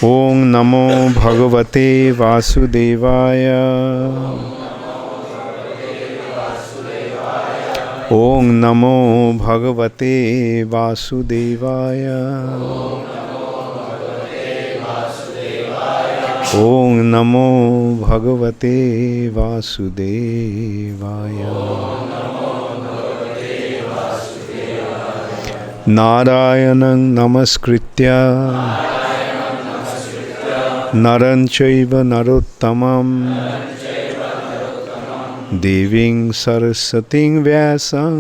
Om namo Bhagavate Vasudevaya. Om namo Bhagavate Vasudevaya. Om namo Bhagavate Vasudevaya. Narayanam namaskritya Naran chaiva narottamam Deving Sarasating Vyasam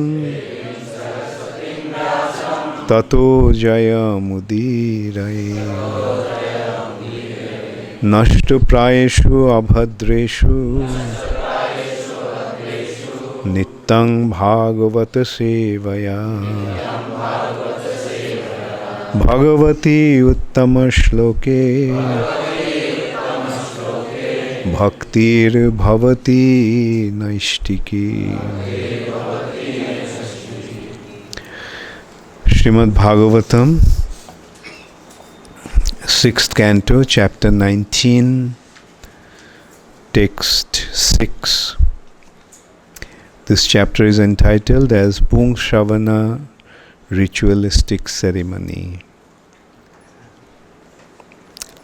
Tato Jaya Mudiraya Nashtu Prayeshu Abhadreshu Nittang Bhagavata Sevaya Bhagavati Uttama Shloke Bhaktir Bhavati Naishtiki. Srimad Bhagavatam, 6th Canto, Chapter 19, Text 6. This chapter is entitled as Pung Shravana Ritualistic Ceremony.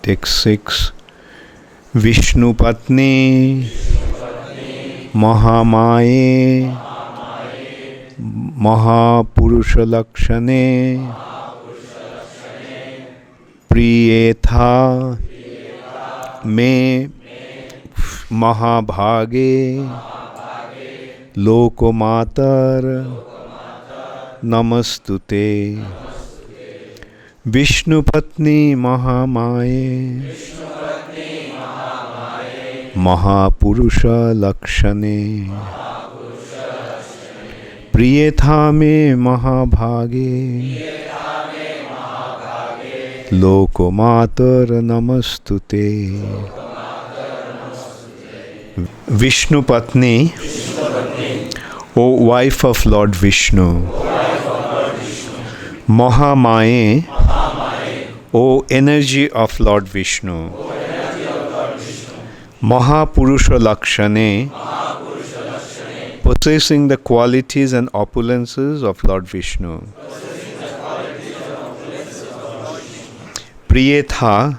Text 6. viṣṇu-patni mahā-māye mahā-puruṣa-lakṣaṇe prīyethā me mahā-bhāge loka-mātar namastute viṣṇu-patni mahā-māye mahā-puruṣa-lakṣaṇe prīyethā me mahā-bhāge loka-mātar namastute. Viṣṇu-patni, O wife of Lord Viṣṇu, mahā-māye, O energy of Lord Viṣṇu, mahā-puruṣa-lakṣaṇe, possessing the qualities and opulences of Lord Viṣṇu. prīyethā,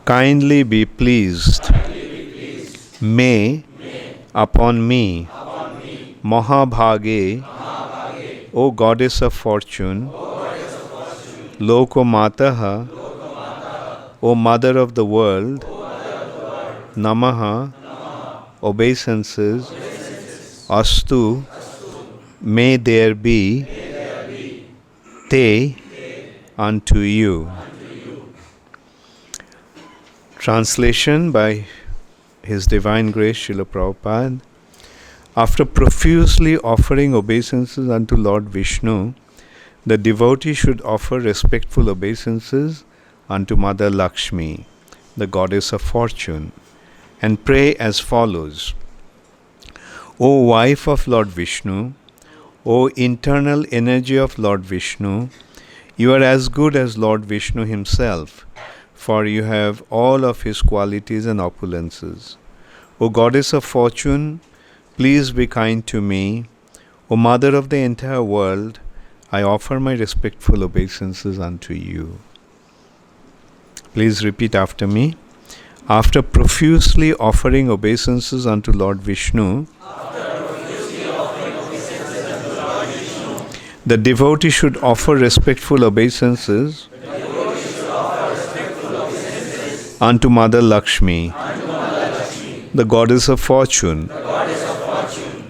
kindly be pleased. Me, upon me. mahā-bhāge, O goddess of fortune. loka-mātaḥ, O mother of the world. namaḥ, obeisances. astu, may there be. te, unto you. Translation by His Divine Grace Srila Prabhupada. After profusely offering obeisances unto Lord Viṣṇu, the devotee should offer respectful obeisances unto Mother Lakṣmī, the goddess of fortune, and pray as follows. O wife of Lord Viṣṇu, O internal energy of Lord Viṣṇu, you are as good as Lord Viṣṇu Himself, for you have all of His qualities and opulences. O goddess of fortune, please be kind to me. O mother of the entire world, I offer my respectful obeisances unto you. Please repeat after me. After profusely offering obeisances unto Lord Viṣṇu, the devotee should offer respectful obeisances unto Mother Lakṣmī, the goddess of fortune,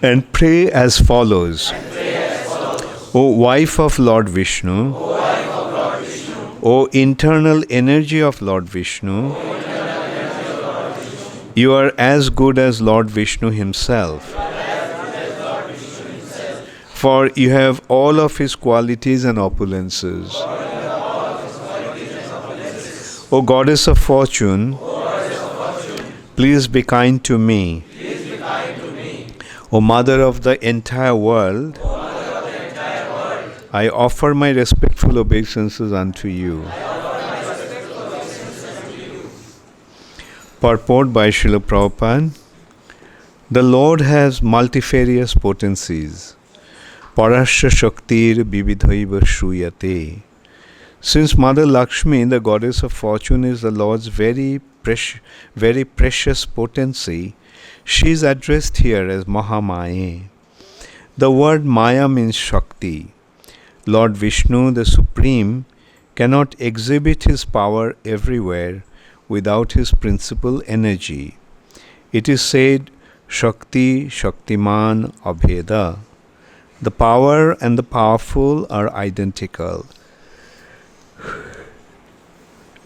and pray as follows. O wife of Lord Viṣṇu, O internal energy of Lord Viṣṇu, you are as good as Lord Viṣṇu Himself, for you have all of His qualities and opulences. O goddess of fortune, please be kind to me. O mother of the entire world, I offer my respectful obeisances unto you. Purport by Srila Prabhupada. The Lord has multifarious potencies. Parasya Shaktir Vividhaiva Shruyate. Since Mother Lakshmi, the goddess of fortune, is the Lord's very precious potency, she is addressed here as mahā-māye. The word Maya means Shakti. Lord Viṣṇu, the Supreme, cannot exhibit his power everywhere without his principal energy. It is said, Shakti, Shaktiman, Abheda. The power and the powerful are identical.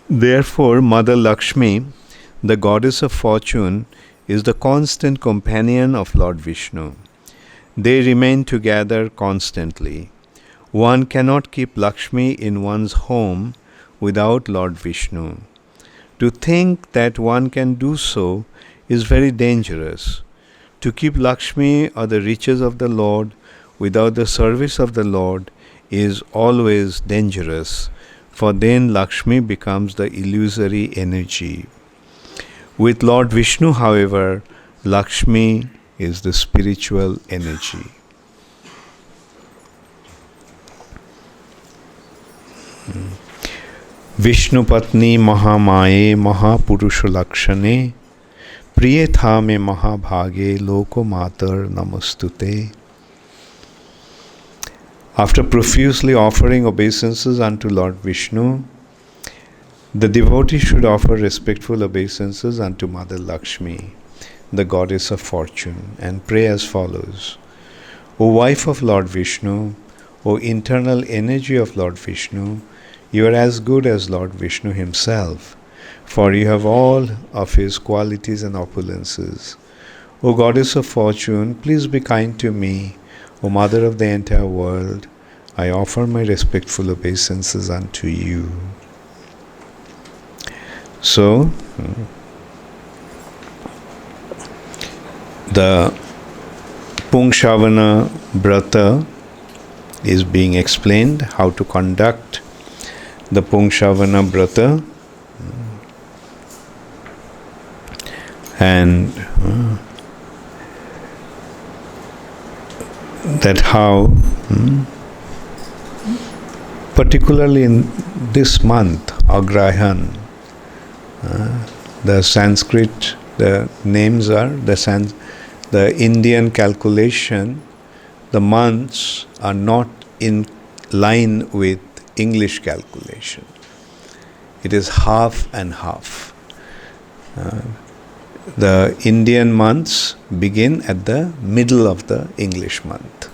Therefore, Mother Lakshmi, the goddess of fortune, is the constant companion of Lord Viṣṇu. They remain together constantly. One cannot keep Lakshmi in one's home without Lord Viṣṇu. To think that one can do so is very dangerous. To keep Lakshmi or the riches of the Lord without the service of the Lord is always dangerous, for then Lakshmi becomes the illusory energy. With Lord Viṣṇu, however, Lakshmi is the spiritual energy. viṣṇu-patni mahā-māye mahā-puruṣa-lakṣaṇe prīyethā me mahā-bhāge loka-mātar namostute. After profusely offering obeisances unto Lord Viṣṇu, the devotee should offer respectful obeisances unto Mother Lakshmi, the goddess of fortune, and pray as follows. O wife of Lord Viṣṇu, O internal energy of Lord Viṣṇu, you are as good as Lord Viṣṇu Himself, for you have all of His qualities and opulences. O goddess of fortune, please be kind to me. O Mother of the entire world, I offer my respectful obeisances unto you. So, the Pungshavana Brata is being explained, how to conduct the Pungshavana Brata, and that how, particularly in this month, Agrahan, the Sanskrit, the names are the Indian calculation, the months are not in line with English calculation. It is half and half. The Indian months begin at the middle of the English month.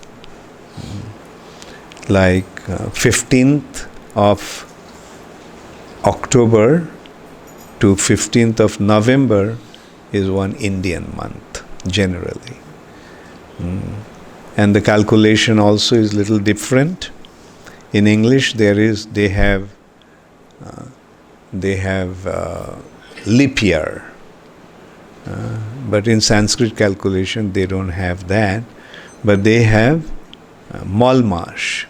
Like 15th of October to 15th of November is one Indian month, generally. And the calculation also is little different. In English, they have leap year. But in Sanskrit calculation, they don't have that. But they have Malmash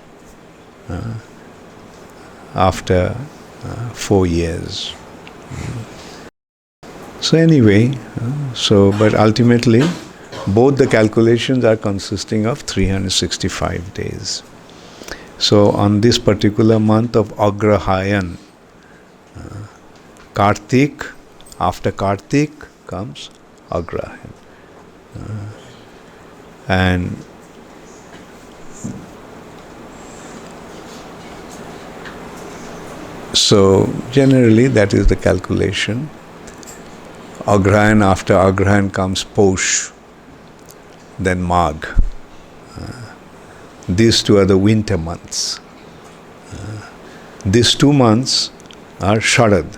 after 4 years. So anyway, but ultimately, both the calculations are consisting of 365 days. So on this particular month of Agrahayan, Kartik, after Kartik comes Agrahan. And so generally that is the calculation. Agrahan, after Agrahan comes Posh, then Magh. These two are the winter months. These 2 months are Sharad.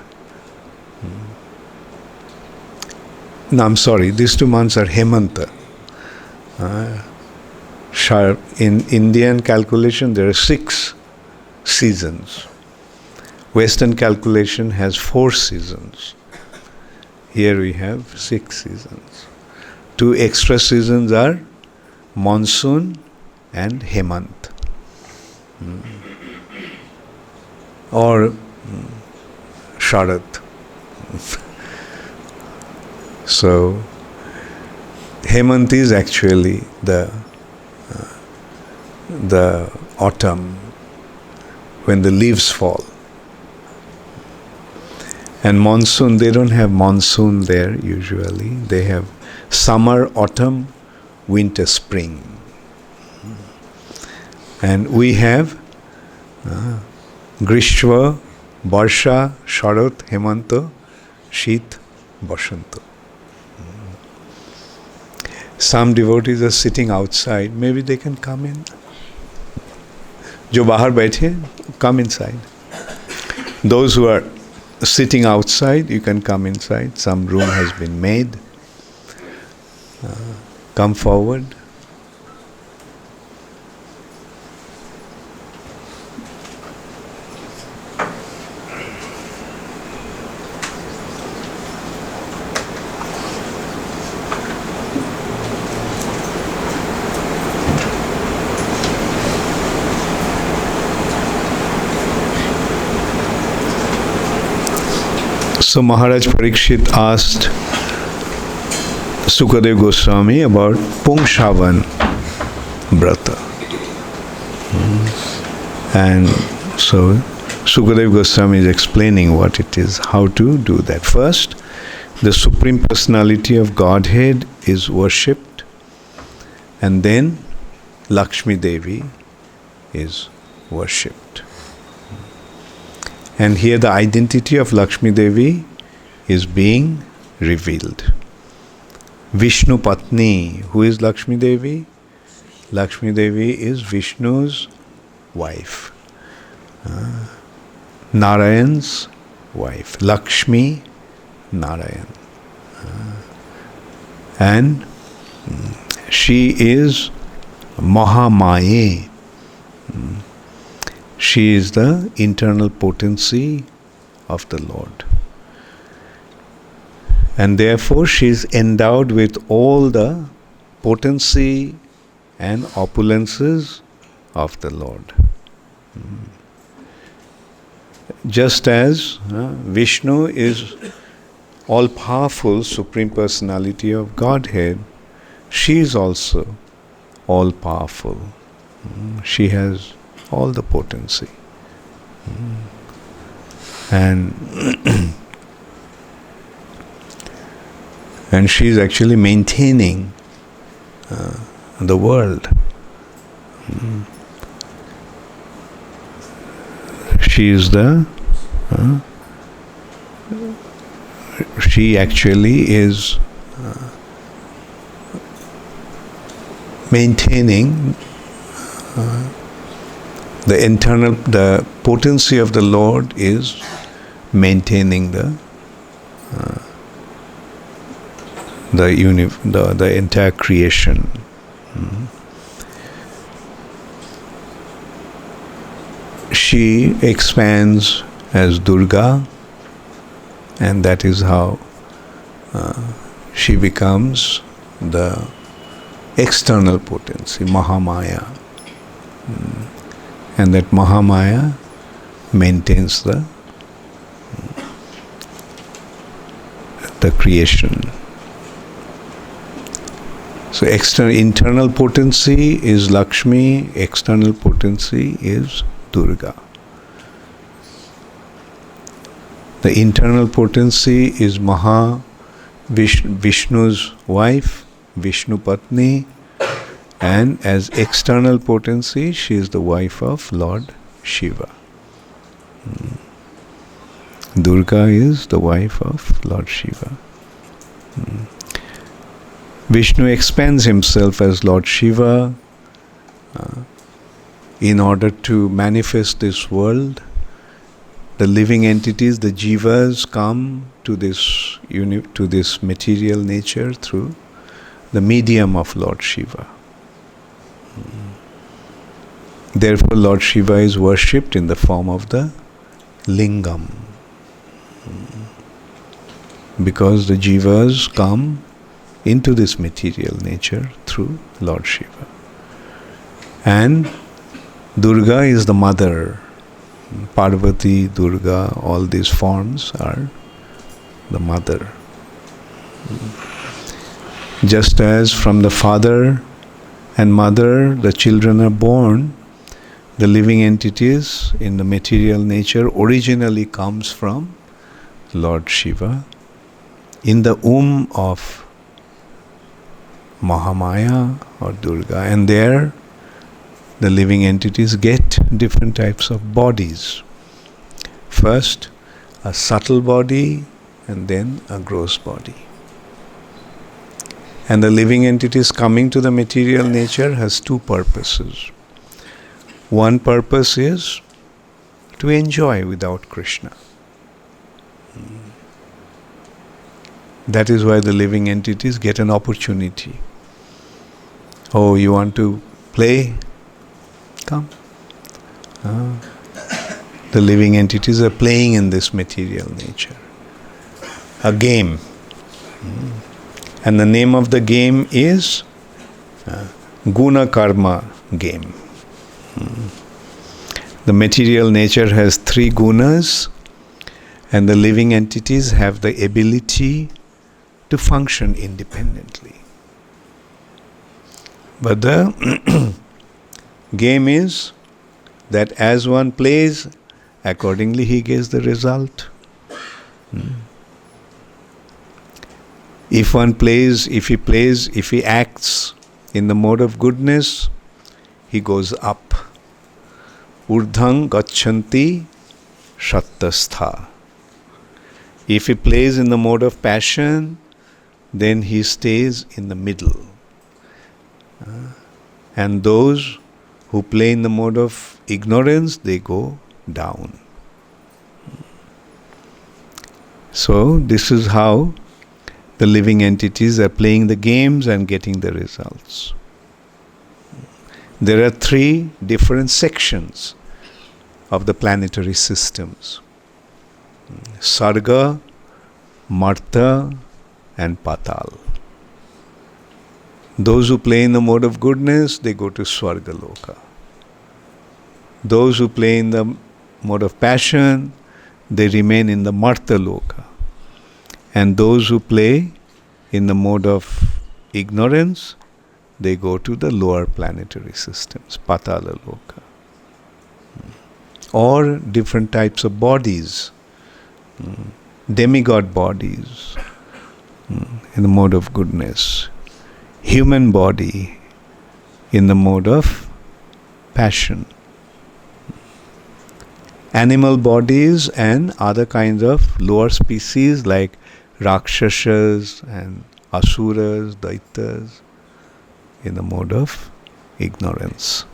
No, I'm sorry, these 2 months are Hemanta. In Indian calculation, there are 6 seasons. Western calculation has 4 seasons. Here we have 6 seasons. 2 extra seasons are monsoon and Hemant. Or Sharad. So Hemant is actually the autumn, when the leaves fall. And monsoon, they don't have monsoon there usually. They have summer, autumn, winter, spring. And we have Grishva, Barsha, Sharat, Hemanta, Sheet, Basanta. Some devotees are sitting outside. Maybe they can come in. Jo bahar baithe, come inside. Those who are sitting outside, you can come inside. Some room has been made. Come forward. So Maharaj Parikshit asked Sukadeva Goswami about Pungshavan Brata. And so Sukadeva Goswami is explaining what it is, how to do that. First, the Supreme Personality of Godhead is worshipped, and then Lakshmi Devi is worshipped. And here the identity of Lakshmi Devi is being revealed. Viṣṇu-patni. Who is Lakshmi Devi? Lakshmi Devi is Vishnu's wife. Narayan's wife. Lakshmi Narayan. And she is mahā-māye. She is the internal potency of the Lord. And therefore she is endowed with all the potency and opulences of the Lord. Just as Vishnu is all-powerful Supreme Personality of Godhead, she is also all-powerful. She has all the potency. And and she is actually maintaining the world. She is she actually is maintaining the potency of the Lord is maintaining the entire creation. She expands as Durga, and that is how she becomes the external potency, mahā-māye. And that mahā-māye maintains the creation. So internal potency is Lakshmi, external potency is Durga. The internal potency is Vishnu's wife, Viṣṇu-patni, and as external potency, she is the wife of Lord Shiva. Durga is the wife of Lord Shiva. Vishnu expands himself as Lord Shiva in order to manifest this world. The living entities, the jivas, come to this material nature through the medium of Lord Shiva. Therefore, Lord Shiva is worshipped in the form of the lingam, because the jivas come into this material nature through Lord Shiva. And Durga is the mother. Parvati, Durga, all these forms are the mother. Just as from the father and mother the children are born, the living entities in the material nature originally comes from Lord Shiva in the womb of mahā-māye or Durga, and there the living entities get different types of bodies. First, a subtle body, and then a gross body. And the living entities coming to the material nature has two purposes. One purpose is to enjoy without Krishna. That is why the living entities get an opportunity. Oh, you want to play? Come. The living entities are playing in this material nature. A game. And the name of the game is Guna Karma game. The material nature has 3 gunas, and the living entities have the ability to function independently. But the game is that as one plays, accordingly he gets the result. If he acts in the mode of goodness, he goes up. Urdhang gacchanti shattastha. If he plays in the mode of passion, then he stays in the middle. And those who play in the mode of ignorance, they go down. So this is how the living entities are playing the games and getting the results. There are 3 different sections of the planetary systems: Sarga, Marta, and Patal. Those who play in the mode of goodness, they go to Swarga Loka. Those who play in the mode of passion, they remain in the Marta Loka. And those who play in the mode of ignorance, they go to the lower planetary systems, Patala Loka. Or different types of bodies, demigod bodies in the mode of goodness, human body in the mode of passion, animal bodies and other kinds of lower species like Rakshasas and Asuras, Daitas in the mode of ignorance.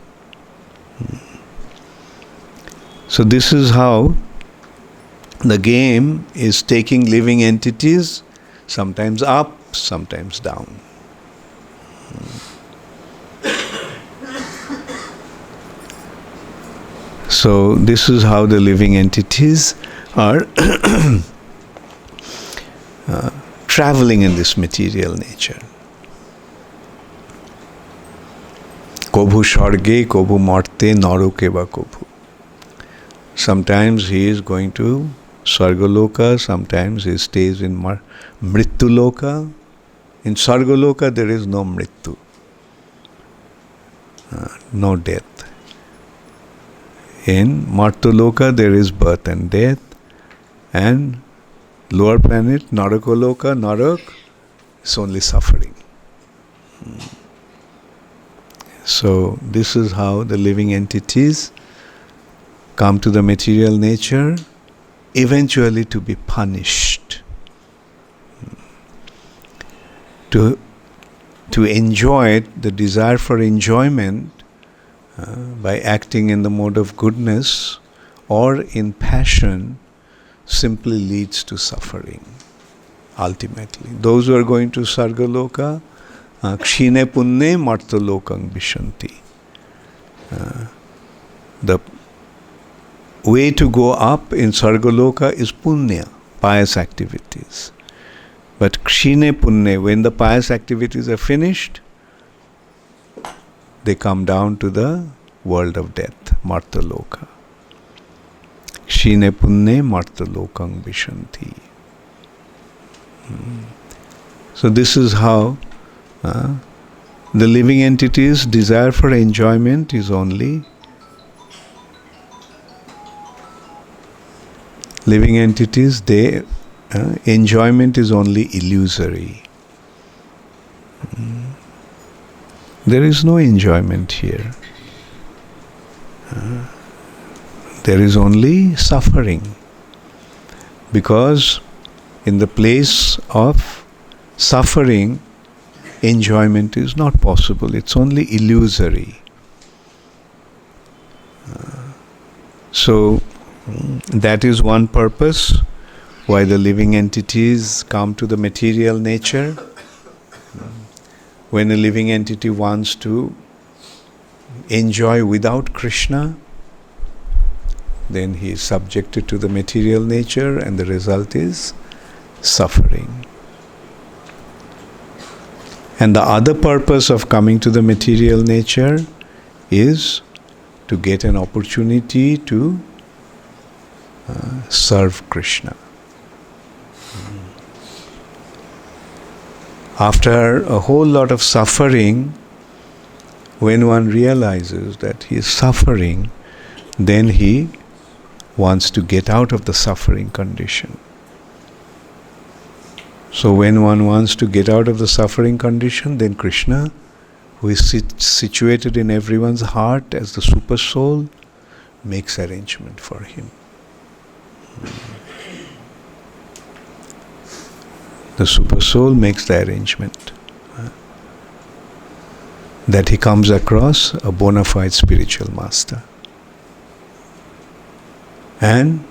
So this is how the game is taking living entities sometimes up, sometimes down. So this is how the living entities are traveling in this material nature. Kobhu sharge, kobhu marte, naroke ba kobhu. Sometimes he is going to Sargaloka, sometimes he stays in Mrittuloka. In Sargaloka there is no Mrittu, no death. In Martuloka there is birth and death, and lower planet, Narakoloka, Narak, is only suffering. So this is how the living entities come to the material nature, eventually to be punished. To enjoy it, the desire for enjoyment by acting in the mode of goodness or in passion simply leads to suffering, ultimately. Those who are going to Sargaloka, kshine punne martalokang vishanti. The way to go up in Sargaloka is punya, pious activities. But kshine punne, when the pious activities are finished, they come down to the world of death, Martaloka. Kshine punne martalokang vishanti. So this is how the living entity's desire for enjoyment is only living entities, enjoyment is only illusory. There is no enjoyment here. There is only suffering. Because in the place of suffering, enjoyment is not possible. It's only illusory. So that is one purpose why the living entities come to the material nature. When a living entity wants to enjoy without Krishna, then he is subjected to the material nature, and the result is suffering. And the other purpose of coming to the material nature is to get an opportunity to serve Krishna. After a whole lot of suffering, when one realizes that he is suffering, then he wants to get out of the suffering condition. So when one wants to get out of the suffering condition, then Krishna, who is situated in everyone's heart as the super soul, makes arrangement for him. The super soul makes the arrangement that he comes across a bona fide spiritual master. And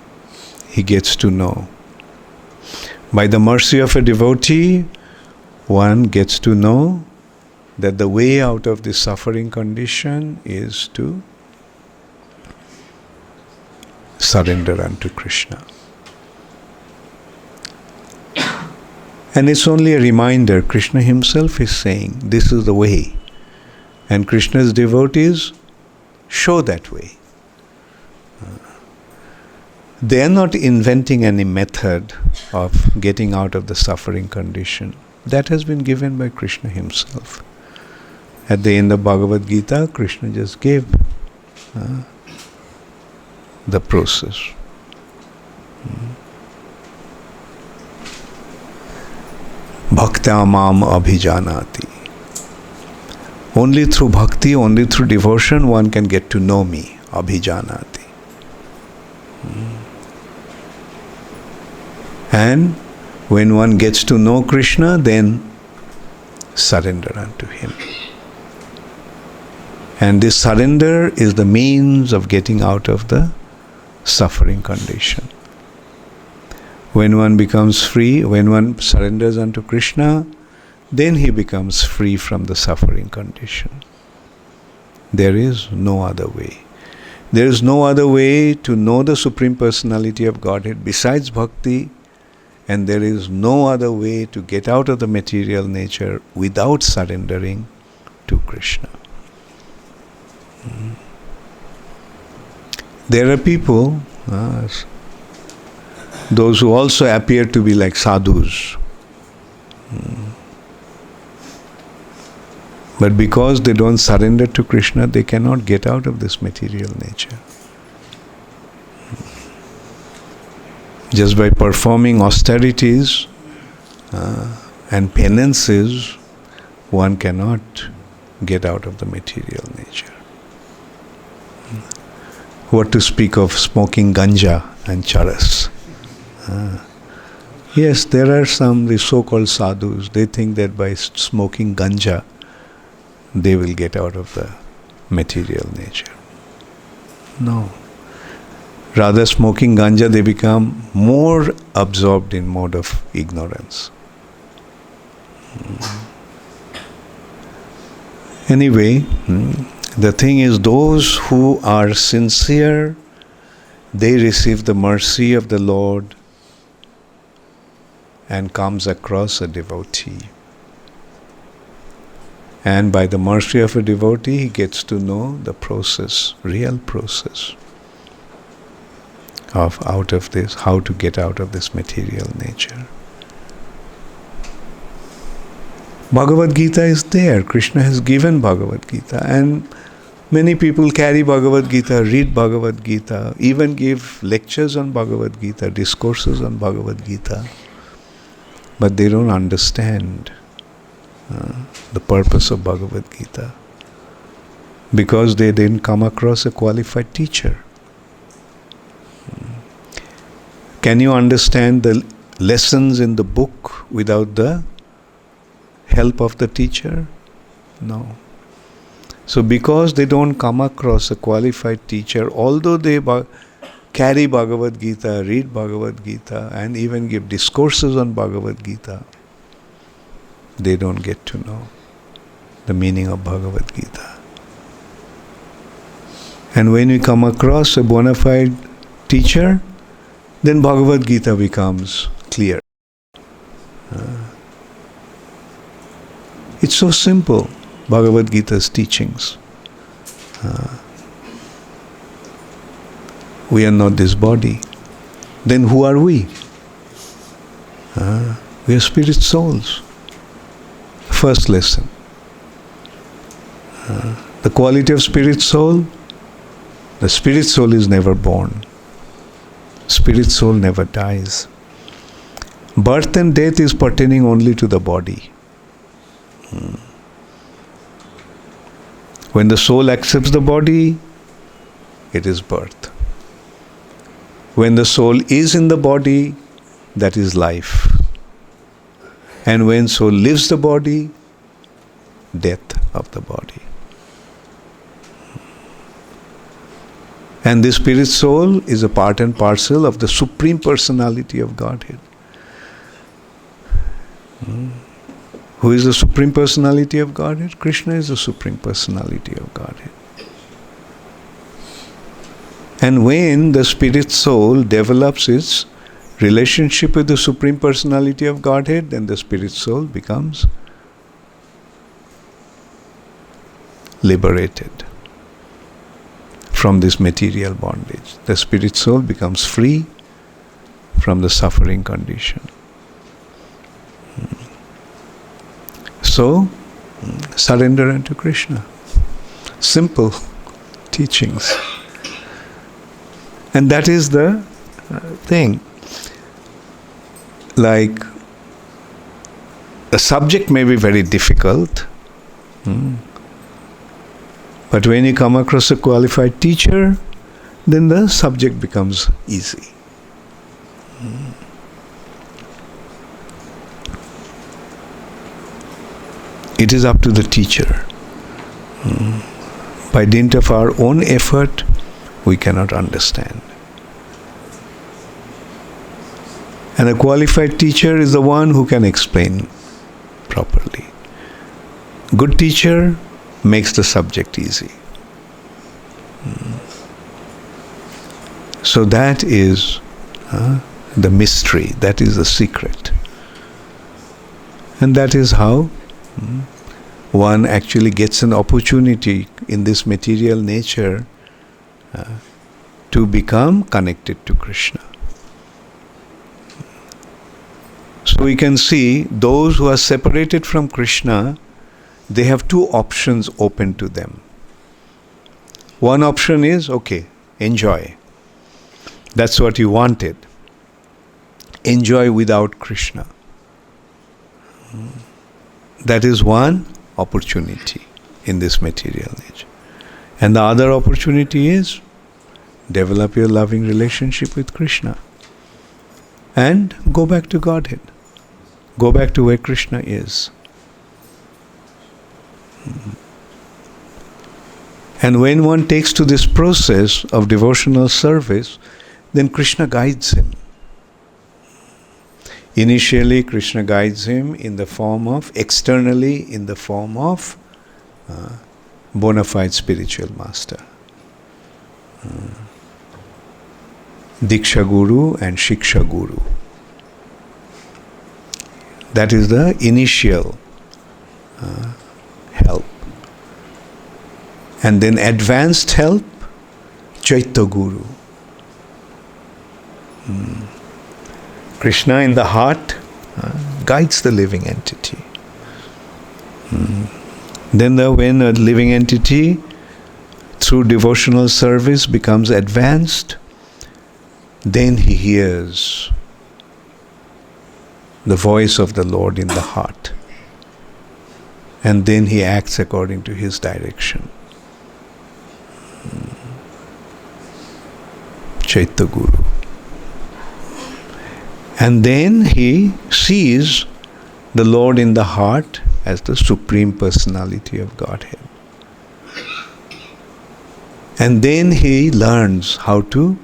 he gets to know. By the mercy of a devotee, one gets to know that the way out of this suffering condition is to surrender unto Krishna. And it's only a reminder. Krishna himself is saying, this is the way. And Krishna's devotees show that way. They are not inventing any method of getting out of the suffering condition. That has been given by Krishna himself. At the end of Bhagavad Gita, Krishna just gave the process. Bhakta mam abhijanati. Only through bhakti, only through devotion, one can get to know me. Abhijanati. And when one gets to know Krishna, then surrender unto him. And this surrender is the means of getting out of the suffering condition. When one becomes free, when one surrenders unto Krishna, then he becomes free from the suffering condition. There is no other way. There is no other way to know the Supreme Personality of Godhead besides bhakti, and there is no other way to get out of the material nature without surrendering to Krishna. There are people, those who also appear to be like sadhus. But because they don't surrender to Krishna, they cannot get out of this material nature. Just by performing austerities and penances, one cannot get out of the material nature. What to speak of smoking ganja and charas? Yes, there are some, the so-called sadhus, they think that by smoking ganja, they will get out of the material nature. No. Rather, smoking ganja, they become more absorbed in mode of ignorance. Anyway, the thing is, those who are sincere, they receive the mercy of the Lord and comes across a devotee. And by the mercy of a devotee, he gets to know the process, real process of out of this, how to get out of this material nature. Bhagavad Gita is there. Krishna has given Bhagavad Gita, and many people carry Bhagavad Gita, read Bhagavad Gita, even give lectures on Bhagavad Gita, discourses on Bhagavad Gita, but they don't understand the purpose of Bhagavad Gita because they didn't come across a qualified teacher. Can you understand the lessons in the book without the help of the teacher? No. So because they don't come across a qualified teacher, although they carry Bhagavad Gita, read Bhagavad Gita, and even give discourses on Bhagavad Gita, they don't get to know the meaning of Bhagavad Gita. And when we come across a bona fide teacher, then Bhagavad Gita becomes clear. It's so simple, Bhagavad Gita's teachings. We are not this body. Then who are we? We are spirit souls. First lesson. The quality of spirit soul, the spirit soul is never born. Spirit soul never dies. Birth and death is pertaining only to the body. When the soul accepts the body, it is birth. When the soul is in the body, that is life. And when soul leaves the body, death of the body. And this spirit soul is a part and parcel of the Supreme Personality of Godhead. Who is the Supreme Personality of Godhead? Krishna is the Supreme Personality of Godhead. And when the spirit soul develops its relationship with the Supreme Personality of Godhead, then the spirit soul becomes liberated from this material bondage. The spirit soul becomes free from the suffering condition. So, surrender unto Krishna. Simple teachings. And that is the thing. Like, the subject may be very difficult, but when you come across a qualified teacher, then the subject becomes easy. It is up to the teacher. By dint of our own effort, we cannot understand. And a qualified teacher is the one who can explain properly. Good teacher makes the subject easy. So that is the mystery, that is the secret. And that is how one actually gets an opportunity in this material nature to become connected to Krishna. So we can see those who are separated from Krishna, they have two options open to them. One option is, okay, enjoy. That's what you wanted. Enjoy without Krishna. That is one opportunity in this material nature. And the other opportunity is develop your loving relationship with Krishna and go back to Godhead. Go back to where Krishna is. And when one takes to this process of devotional service, then Krishna guides him. Initially, Krishna guides him in the form of, externally, in the form of bona fide spiritual master. Diksha Guru and Shiksha Guru. That is the initial help. And then advanced help, Chaitya Guru. Krishna in the heart guides the living entity. Then when a living entity through devotional service becomes advanced, then he hears the voice of the Lord in the heart. And then he acts according to his direction. Chaitya Guru. And then he sees the Lord in the heart as the Supreme Personality of Godhead. And then he learns how to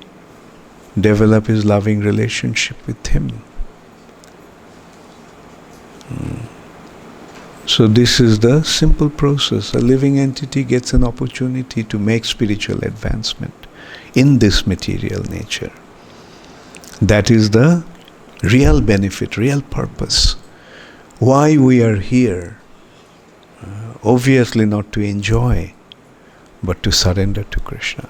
develop his loving relationship with him. So this is the simple process. A living entity gets an opportunity to make spiritual advancement in this material nature. That is the real benefit, real purpose. Why we are here. Obviously not to enjoy, but to surrender to Krishna.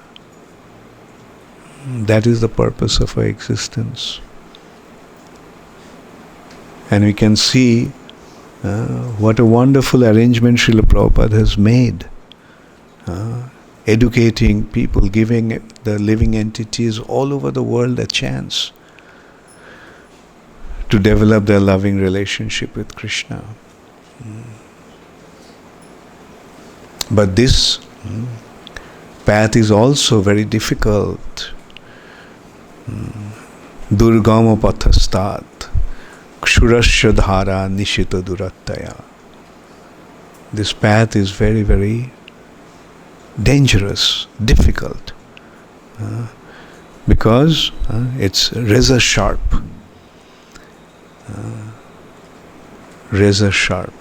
That is the purpose of our existence. And we can see what a wonderful arrangement Srila Prabhupada has made. Educating people, giving the living entities all over the world a chance to develop their loving relationship with Krishna. But this path is also very difficult. Durgama pathastat kshurasya dhara nishita durattaya. This path is very, very dangerous, difficult, because it's razor sharp. Razor sharp.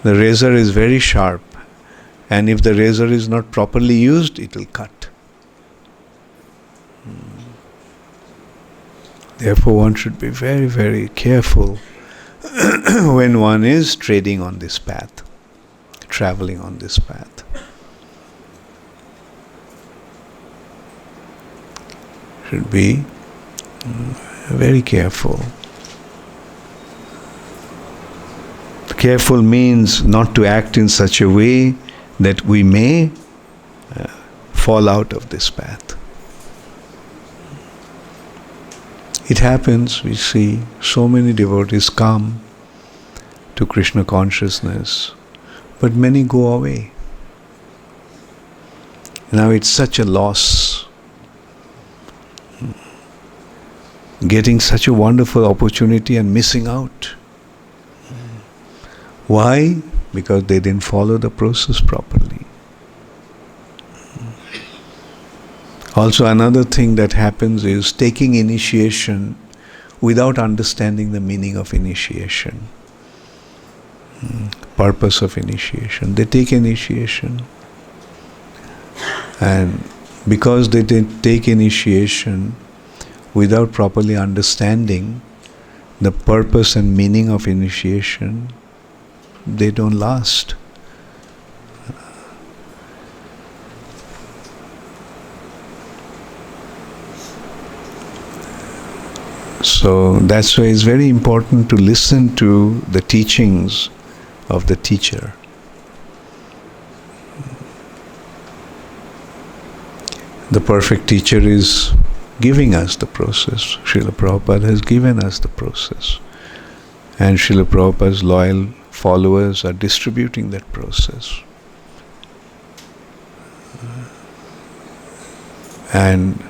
The razor is very sharp, and if the razor is not properly used, it will cut. Therefore, one should be very, very careful when one is treading on this path, traveling on this path. Should be very careful. Careful means not to act in such a way that we may fall out of this path. It happens, we see so many devotees come to Krishna consciousness, but many go away. Now it's such a loss. Getting such a wonderful opportunity and missing out. Why? Because they didn't follow the process properly. Also, another thing that happens is taking initiation without understanding the meaning of initiation, purpose of initiation. They take initiation, and because they didn't take initiation without properly understanding the purpose and meaning of initiation, they don't last. So that's why it's very important to listen to the teachings of the teacher. The perfect teacher is giving us the process. Srila Prabhupada has given us the process. And Srila Prabhupada's loyal followers are distributing that process. And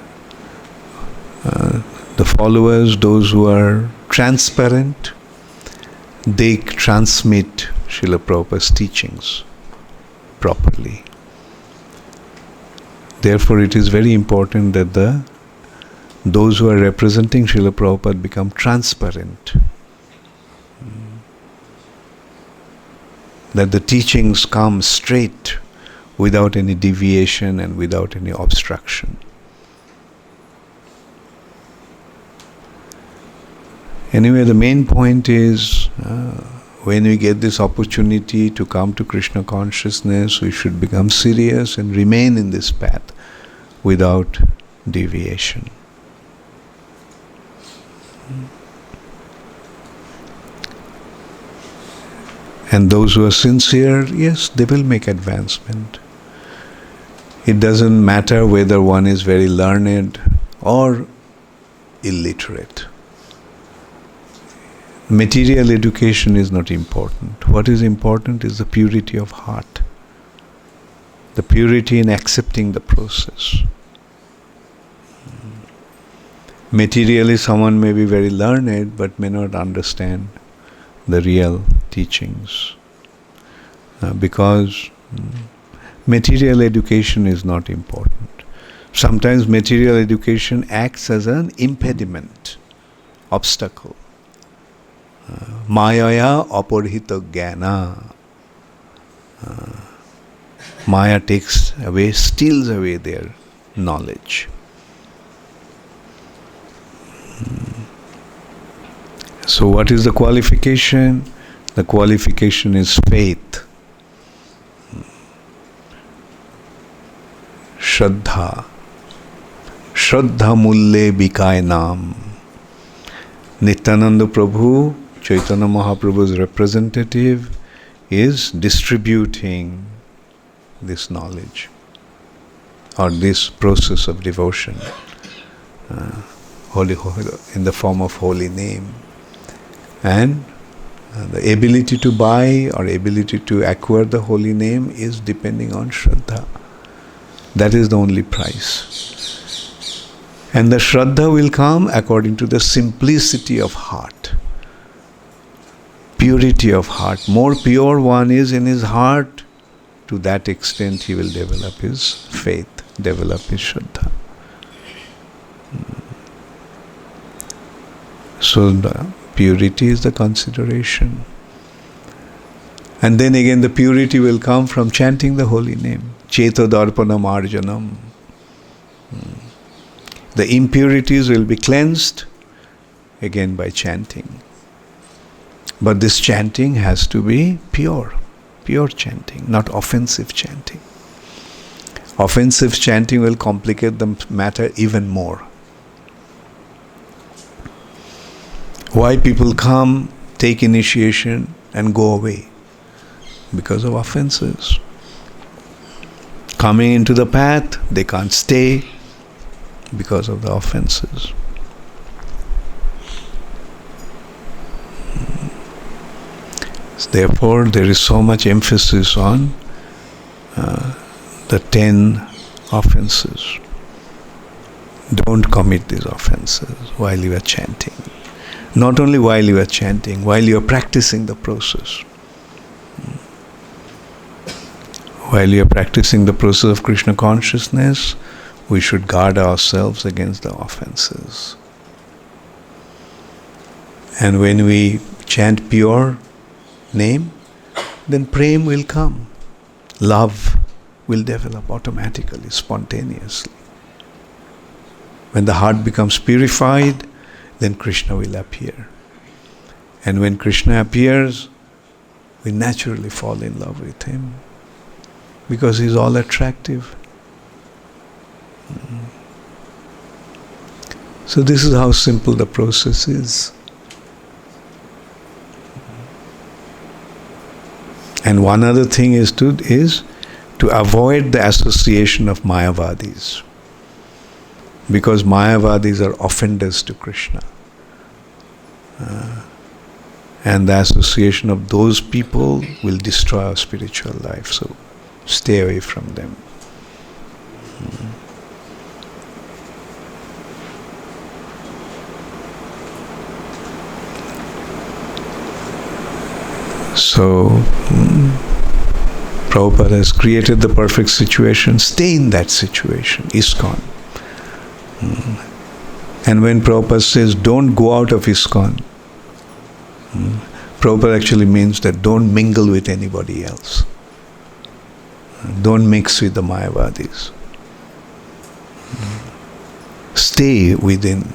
the followers, those who are transparent, they transmit Srila Prabhupada's teachings properly. Therefore, it is very important that those who are representing Srila Prabhupada become transparent. That the teachings come straight without any deviation and without any obstruction. Anyway, the main point is when we get this opportunity to come to Krishna consciousness, we should become serious and remain in this path without deviation. And those who are sincere, yes, they will make advancement. It doesn't matter whether one is very learned or illiterate. Material education is not important. What is important is the purity of heart, the purity in accepting the process. Materially, someone may be very learned but may not understand the real teachings because material education is not important. Sometimes material education acts as an impediment, obstacle. Mayaya aparhita jnana. Maya takes away, steals away their knowledge. So what is the qualification? The qualification is faith. Shraddha. Shraddha mulle bikaye naam. Nityananda Prabhu, Chaitanya Mahaprabhu's representative, is distributing this knowledge or this process of devotion in the form of holy name. And the ability to buy or ability to acquire the holy name is depending on Shraddha. That is the only price. And the Shraddha will come according to the simplicity of heart. Purity of heart. More pure one is in his heart, to that extent he will develop his faith, develop his Shraddha. So the purity is the consideration. And then again the purity will come from chanting the holy name. Cheto darpanam arjanam. The impurities will be cleansed again by chanting. But this chanting has to be pure chanting, not offensive chanting. Offensive chanting will complicate the matter even more. Why people come, take initiation and go away? Because of offenses. Coming into the path, they can't stay because of the offenses. Therefore, there is so much emphasis on the 10 offenses. Don't commit these offenses while you are chanting. Not only while you are chanting, while you are practicing the process. While you are practicing the process of Krishna consciousness, we should guard ourselves against the offenses. And when we chant pure name, then prem will come. Love will develop automatically, spontaneously. When the heart becomes purified, then Krishna will appear. And when Krishna appears, we naturally fall in love with him because he is all attractive. So this is how simple the process is. And one other thing is to avoid the association of Mayavadis. Because Mayavadis are offenders to Krishna. And the association of those people will destroy our spiritual life. So stay away from them. So Prabhupada has created the perfect situation. Stay in that situation, ISKCON. And when Prabhupada says, don't go out of ISKCON, Prabhupada actually means that don't mingle with anybody else. Don't mix with the Mayavadis. Stay within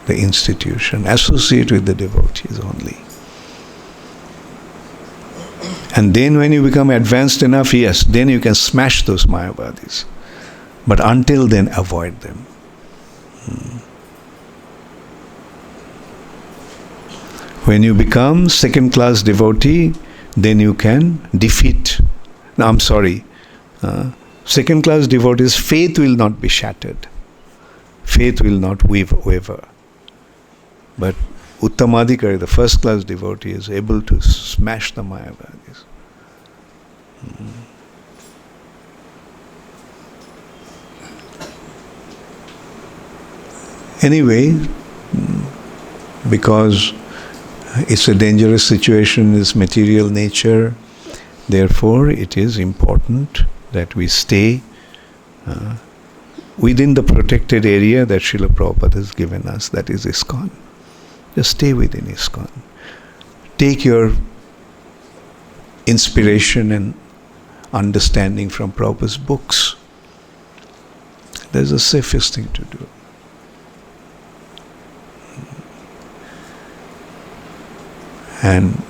the institution. Associate with the devotees only. And then when you become advanced enough, yes, then you can smash those Mayavadis. But until then, avoid them. When you become second-class devotee, then you can defeat. No, I'm sorry. Second class devotees, faith will not be shattered. Faith will not waver. But Uttamadhikari, the first class devotee, is able to smash the mahā-bhāges. Anyway, because it's a dangerous situation, it's material nature, therefore it is important that we stay within the protected area that Srila Prabhupada has given us, that is ISKCON. Just stay within ISKCON. Take your inspiration and understanding from Prabhupada's books. That's the safest thing to do. And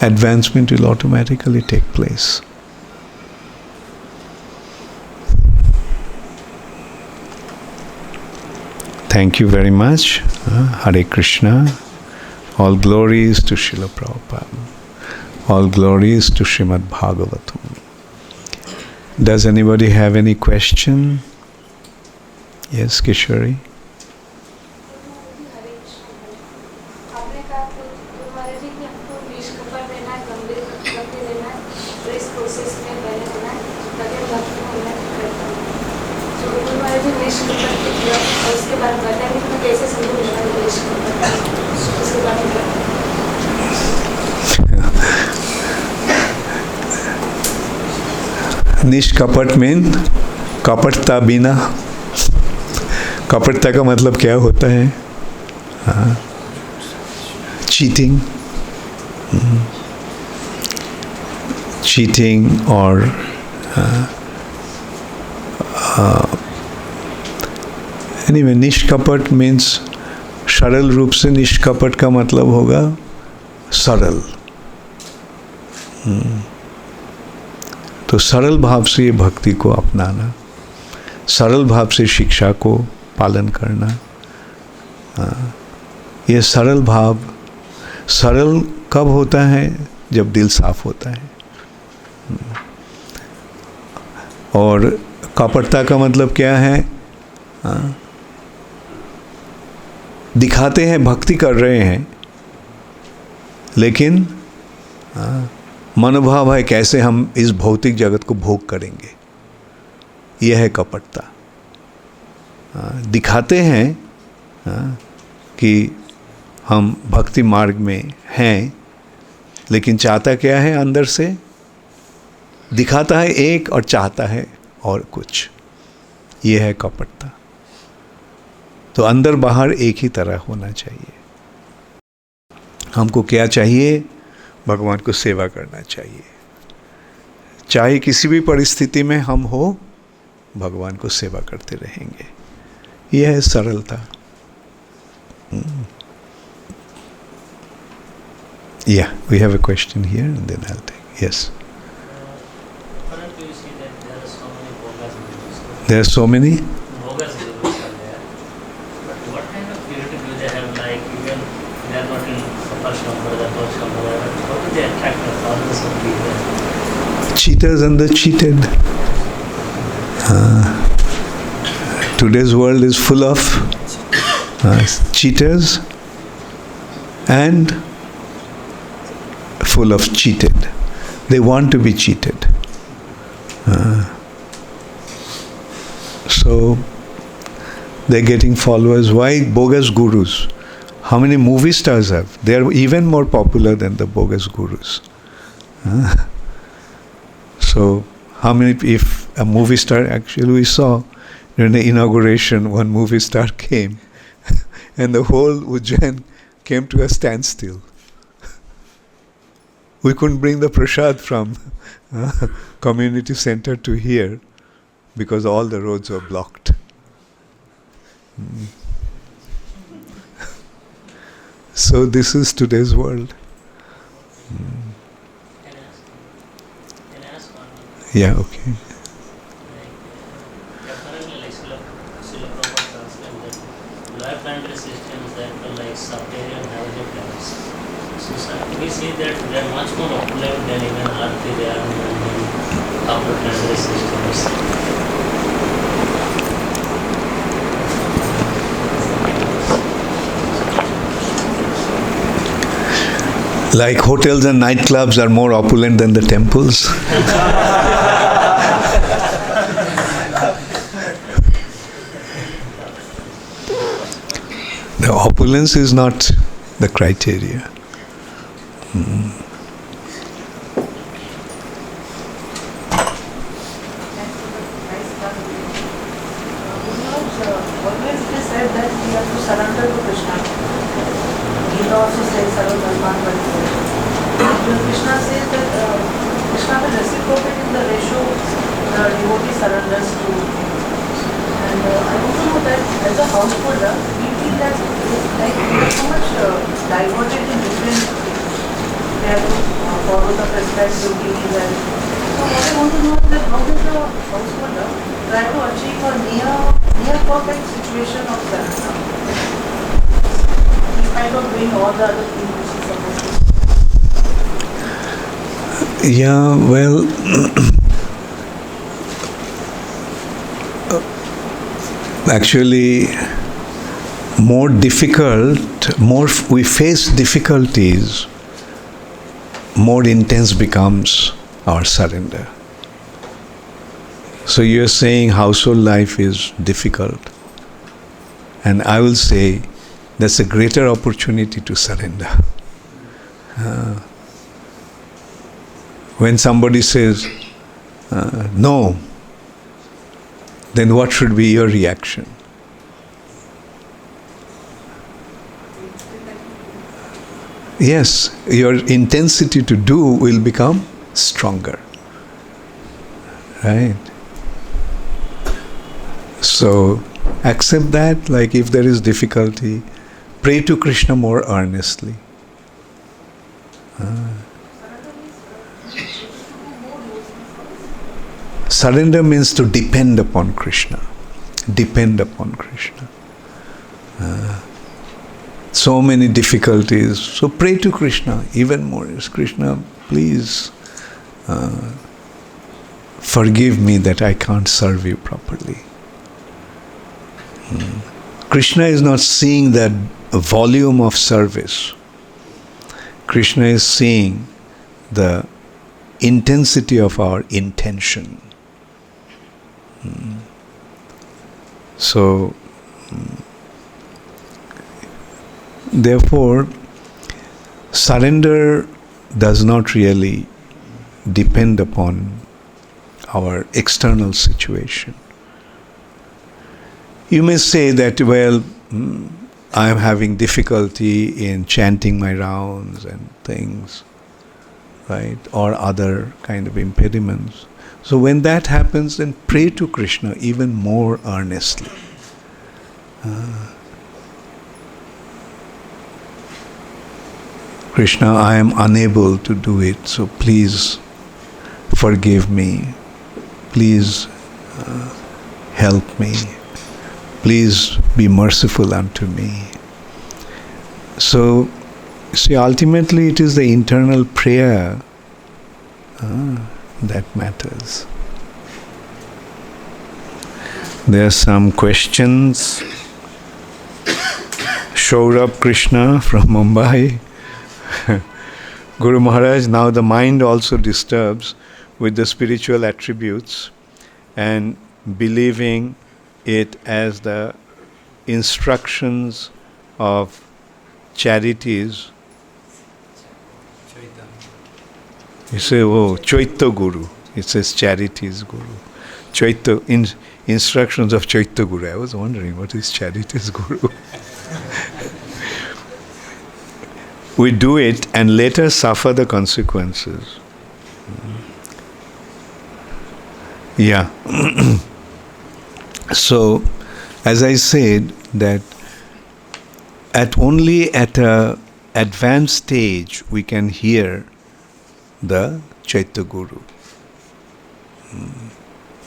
advancement will automatically take place. Thank you very much. Hare Krishna. All glories to Srila Prabhupada. All glories to Srimad Bhagavatam. Does anybody have any question? Yes, Kishori? निष्कपट mean कपटता बिना. कपटता का मतलब क्या होता है? Cheating. Cheating और anyway निष्कपट means सरल रूप से निष्कपट का मतलब होगा सरल. तो सरल भाव से ये भक्ति को अपनाना, सरल भाव से शिक्षा को पालन करना, ये सरल भाव. सरल कब होता है? जब दिल साफ होता है. और कपटता का मतलब क्या है? दिखाते हैं भक्ति कर रहे हैं, लेकिन मनोभाव है कैसे हम इस भौतिक जगत को भोग करेंगे. यह है कपटता. दिखाते हैं कि हम भक्ति मार्ग में हैं, लेकिन चाहता क्या है अंदर से? दिखाता है एक और चाहता है और कुछ. यह है कपटता. तो अंदर बाहर एक ही तरह होना चाहिए. हमको क्या चाहिए? भगवान को सेवा करना चाहिए. चाहे किसी भी परिस्थिति में हम हो, भगवान को सेवा करते रहेंगे. यह है सरलता. Yeah, we have a question here and then I'll take. Yes. Currently you see that there are so many bogas gurus. There are so many? Bogas gurus are there. But what kind of purity do they have? Like even they are not in upper Shambhara, lower Shambhara. How do they attract the followers of people? Cheaters and the cheated. Today's world is full of cheaters and full of cheated. They want to be cheated. So they're getting followers. Why bogus gurus? How many movie stars have? They are even more popular than the bogus gurus. So how many, if a movie star, actually we saw during the inauguration, one movie star came and the whole Ujjain came to a standstill. We couldn't bring the prasad from community center to here because all the roads were blocked. So this is today's world. Can I ask one? Yeah, okay. Apparently, like Srila Prabhupada translated that lower planetary systems that were like subterranean heavenly planets. So we see that they are much more opulent than even Arti, they are in upper planetary systems. Like hotels and nightclubs are more opulent than the temples. The opulence is not the criteria. Always it is said that we have to surrender to Krishna. Gita also says Krishna says that Krishna will reciprocate in the ratio the devotee surrenders to. And I also know that as a householder, we feel that like we are so much diverted in different. We have to follow the prescribed duties and so what I want to know is that how does a householder try to achieve a near perfect situation of surrender in spite of doing all the other things which is supposed to. Yeah, well, actually, more we face difficulties, more intense becomes our surrender. So you're saying household life is difficult, and I will say that's a greater opportunity to surrender. When somebody says no, then what should be your reaction? Yes, your intensity to do will become stronger. Right? So accept that, like if there is difficulty, pray to Krishna more earnestly. Surrender means to depend upon Krishna. Depend upon Krishna. So many difficulties. So pray to Krishna even more. Krishna, please forgive me that I can't serve you properly. Krishna is not seeing that volume of service. Krishna is seeing the intensity of our intention. So, therefore, surrender does not really depend upon our external situation. You may say that, well, I am having difficulty in chanting my rounds and things, right, or other kind of impediments. So when that happens, then pray to Krishna even more earnestly. Krishna, I am unable to do it, so please forgive me. Please help me. Please be merciful unto me. So, see, ultimately it is the internal prayer that matters. There are some questions. Shaurabh Krishna from Mumbai. Guru Maharaj, now the mind also disturbs with the spiritual attributes and believing it as the instructions of charities. You say, oh, Chaitya Guru. It says charities Guru. Chaitya, instructions of Chaitya Guru. I was wondering, what is charities Guru? We do it and later suffer the consequences. Yeah. So, as I said, that only at an advanced stage we can hear the Chaitya Guru.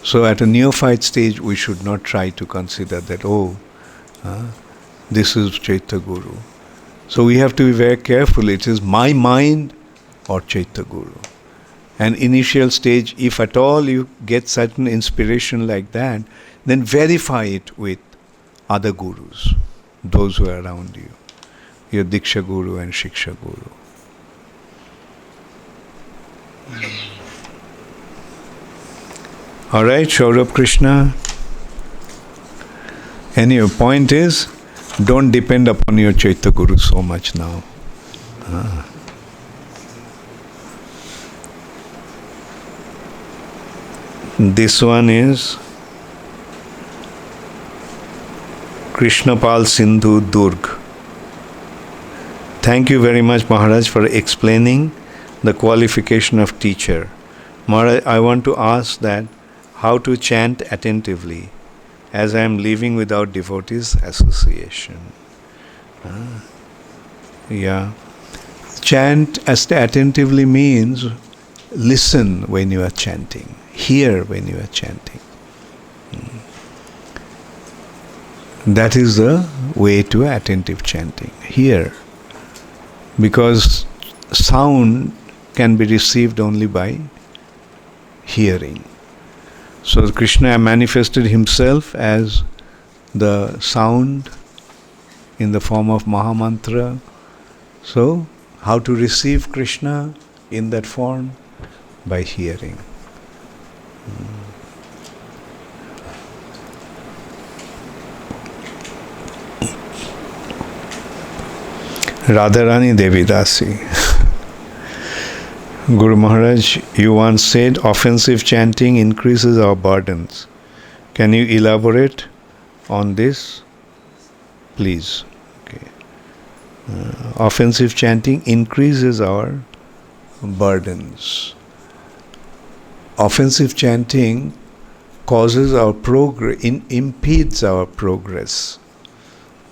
So at a neophyte stage we should not try to consider that, this is Chaitya Guru. So we have to be very careful. It is my mind or Chaitya Guru. And initial stage, if at all you get certain inspiration like that, then verify it with other gurus, those who are around you, your Diksha Guru and Shiksha Guru. Alright, Saurabh Krishna. Anyway, point is, don't depend upon your Chaitya Guru so much now. This one is Krishnapal Sindhu Durg. Thank you very much, Maharaj, for explaining the qualification of teacher. Maharaj, I want to ask that how to chant attentively, as I am living without devotees association. Chant attentively means listen when you are chanting, hear when you are chanting. That is the way to attentive chanting. Hear. Because sound can be received only by hearing. So Krishna manifested himself as the sound in the form of mahā-mantra. So, how to receive Krishna in that form? By hearing. Radharani Devidasi. Guru Maharaj, you once said offensive chanting increases our burdens. Can you elaborate on this, please? Okay. Offensive chanting increases our burdens. Offensive chanting causes our progress, impedes our progress.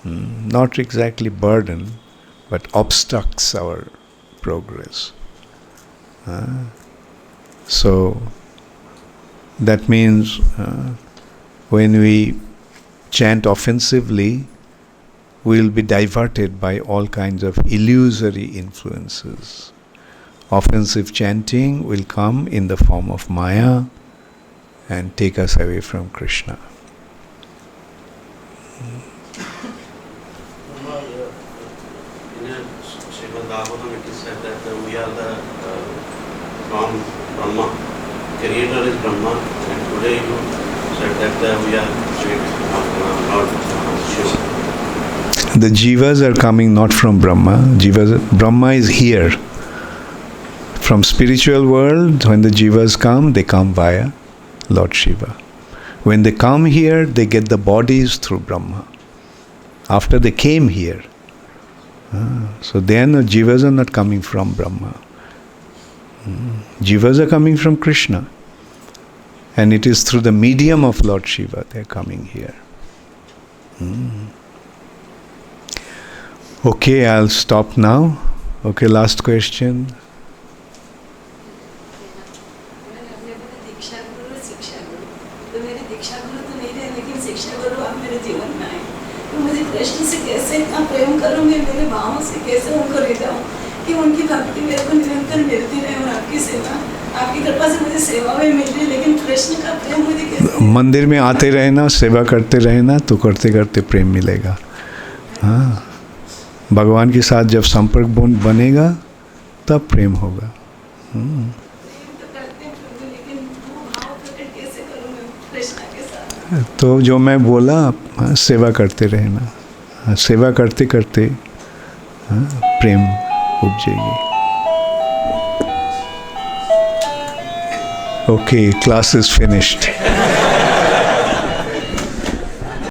Not exactly burden, but obstructs our progress. So that means when we chant offensively, we will be diverted by all kinds of illusory influences. Offensive chanting will come in the form of Maya and take us away from Krishna. In Srimad Bhagavatam it is said that we are the from Brahma. Creator is Brahma, and today you said that we are Lord Shiva. The jivas are coming not from Brahma. Brahma is here. From spiritual world, when the jivas come, they come via Lord Shiva. When they come here, they get the bodies through Brahma. After they came here. So then the jivas are not coming from Brahma. Jivas are coming from Krishna. And it is through the medium of Lord Shiva they are coming here. Okay, I'll stop now. Okay, last question. Krishna से कैसे इतना प्रेम करूं मैं मेरे भावों से कैसे उनको ले जाऊं कि उनकी भक्ति मेरे को निरंतर मिलती रहे और आपकी सेवा आपकी कृपा से मुझे सेवा भी मिल रही है लेकिन कृष्ण का प्रेम मुझे कैसे मंदिर में आते रहना सेवा करते रहना तो करते करते प्रेम मिलेगा हाँ भगवान के साथ जब संपर्क बनेगा तब प्रेम होगा तो जो मैं बोला सेवा करते रहना सेवा करते करते प्रेम उपजेगी ओके क्लास इज फिनिश्ड